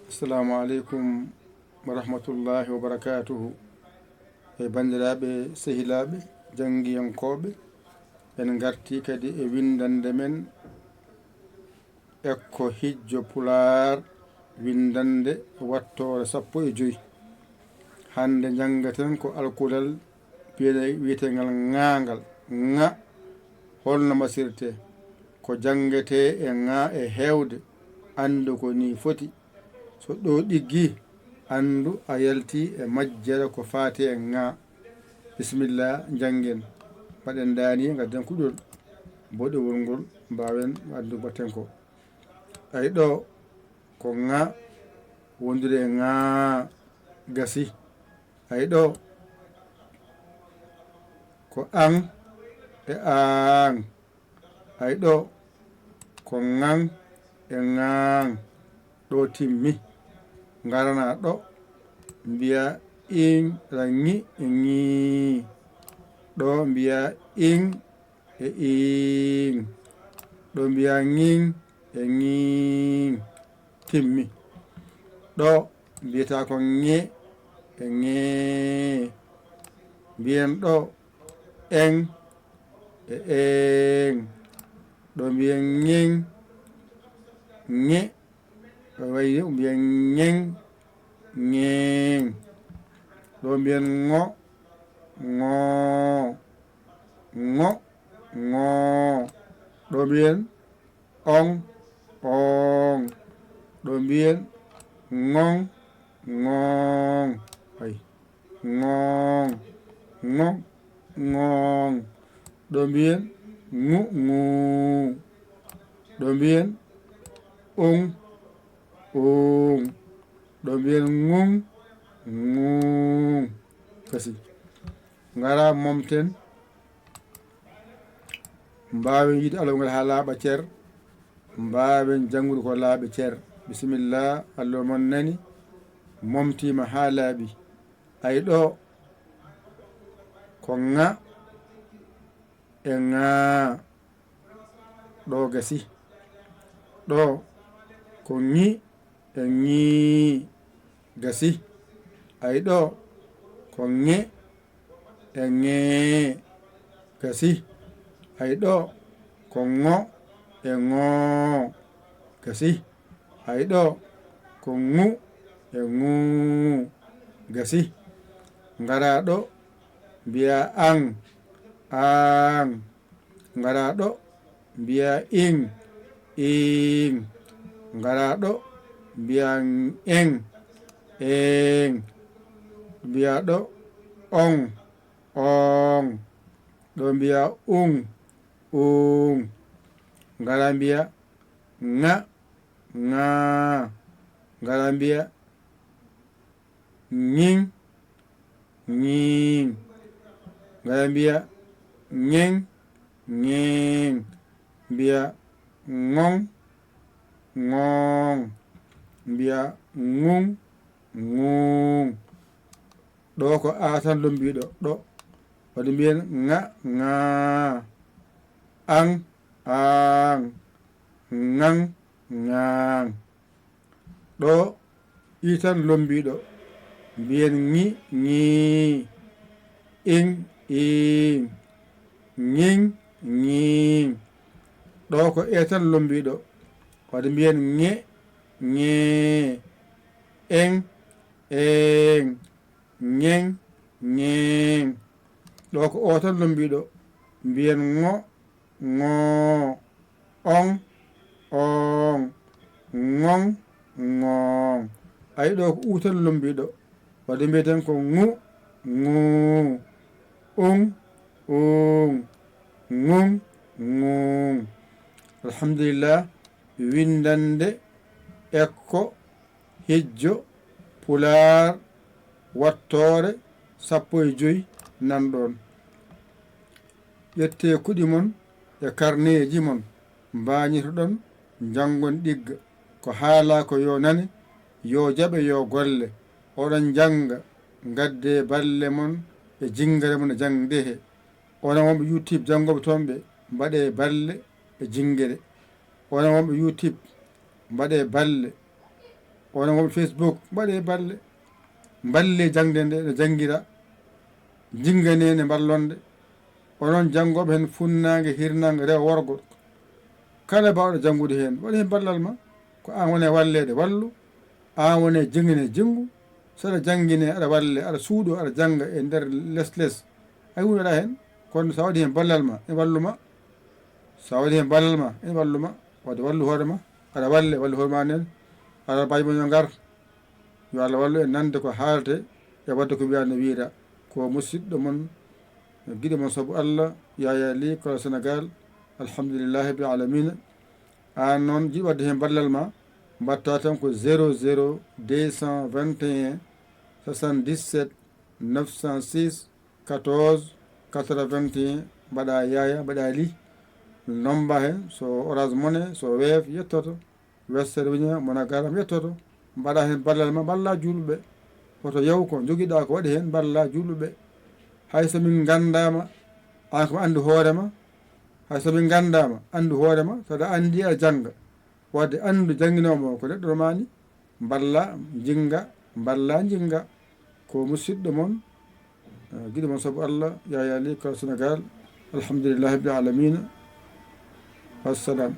Assalamu aleykum wa rahmatullahi wa barakatuhu. E bandiraɓe sehilaɓe janggiyankoɓe en garti kadi e windande men ekko hijjo pular windande wattore 15. hande jangaten ko alkulal wiyetegal ŋagal ŋa holno masirte ko jangete e ŋa e hewde andu ko ni foti so ɗo ɗiggi andu a yalti e majjere ko fati e ŋa. Bisimillah jangen mbaɗen dani gadden kuɗol boɗewol ngol mbawen addu batten ko ay ɗo ko ŋa wondude e ŋa gasi ay ɗo ko an e an ay ɗo ko ŋan e ŋan ɗo timmi garana ɗo mbiya in rangi e ŋi ɗo mbiya in e in ɗo mbiya ŋin e ŋin timmi ɗo mbiyata ko ŋe e ŋe mbiyen ɗo en e en ɗo mbiyen ŋen ŋe wayi mbiyen ŋen ŋen ɗo mbiyen ŋo ŋo ŋo ŋo ɗo mbiyen on on ɗo mbiyen ŋon ŋon ay ŋon ŋon ŋon ɗo mbiyen ŋu ŋu ɗo mbiyen on on ɗo mbiyen ŋun ŋun kasi ngara momten mbawen yide Allah ngal ha laaɓa cer mbawen jangude ko laaɓi cer. Bisimillah Allah mon nani momtima ha laaɓi ay ɗo ko ŋa e ŋa ɗo gasi ɗo ko ŋi e ŋi gasi ay ɗo ko ŋe e ŋe gasi ay ɗo ko ŋo e ŋo gasi ay ɗo ko ŋu e ŋu gasi ngara ɗo mbiya an an ngara ɗo mbiya in in ngara ɗo mbiya en en mbiya ɗo on on ɗo mbiya ngara mbiya ŋa ŋa ngara mbiya ŋin ŋin ngara mbiya ŋen ŋen mbiya ŋon ŋon mbiya ŋun ŋun ɗo ko a tan lombiɗo ɗo waɗi mbiyen ŋa ŋa an an ŋan ŋan ɗo i tan lombiɗo mbiyen ŋi ŋi in in ŋin ŋin ɗo ko e tan lombiɗo waɗi mbiyen ŋe ŋe en en ŋen ŋen ɗo ko o tan lombiɗo mbiyen ŋo ŋo on on ŋon ŋon ay ɗo ko u tan lombiɗo waɗi mbiyeten ko ŋu ŋu on ŋun ŋun alhamdulillah windande ekko hijjo pular wattore 15 nanɗon ƴette kuɗi mon e karneji mon mbañitoɗon jangon ɗigga ko haala ko yo nane yo jaɓe yo golle oɗon janga gadde balle mon e jingare mon e jangde he onon wonɓe YouTube jangoɓe toon ɓe mbaɗe balle e jingere onon wonɓe YouTube mbaɗe balle onon wonɓe Facebook mbaɗe balle balle jangde nde no janguira jingane ne ballonde onon janggoɓe hen funnague hirnague rewa worgo kala bawɗo janggude hen waɗa hen ballal ma ko an wone wallede wallu an wone jingane jinggu saɗa jangguine aɗa walle aɗa suuɗo aɗa jangga e nder less hay hunde waɗa hen kono sa waɗi hen ballal ma e walluma sa waɗi hen ballal ma ene walluma wadde wallu hoorema aɗa walle wallu hoorema nen aɗa mbaji mon yo gar yo Allah wallu en nande ko haalte e wadde ko wiya no wiira ko musidɗo mon guiɗo mon saabu Allah Yaya Ly Kola Sénégal alhamdulillahi rabbil alamina an noon jiɗi wadde hen ballal ma mbatta tan ko 00 221 77 906 14 81 mbaɗa Yaya mbaɗa Ly nomba hen so Orange Money so Wave yettoto Western Union MoneyGram yettoto mbaɗa hen ballal ma balla julɓeɓe woto yaw ko joguiɗa ko waɗi hen balla julɓeɓe hay somin gandama an ko andi hoorema hay somin gandama andu hoorema saɗa andi a jangga wadde andu jangguinomo ko neɗɗo romani balla jinga ko musidɗo moon guiɗo moon saabu Allah Yaya Ly Kola Sénégal alhamdulillahi rabbil alamina wassalam.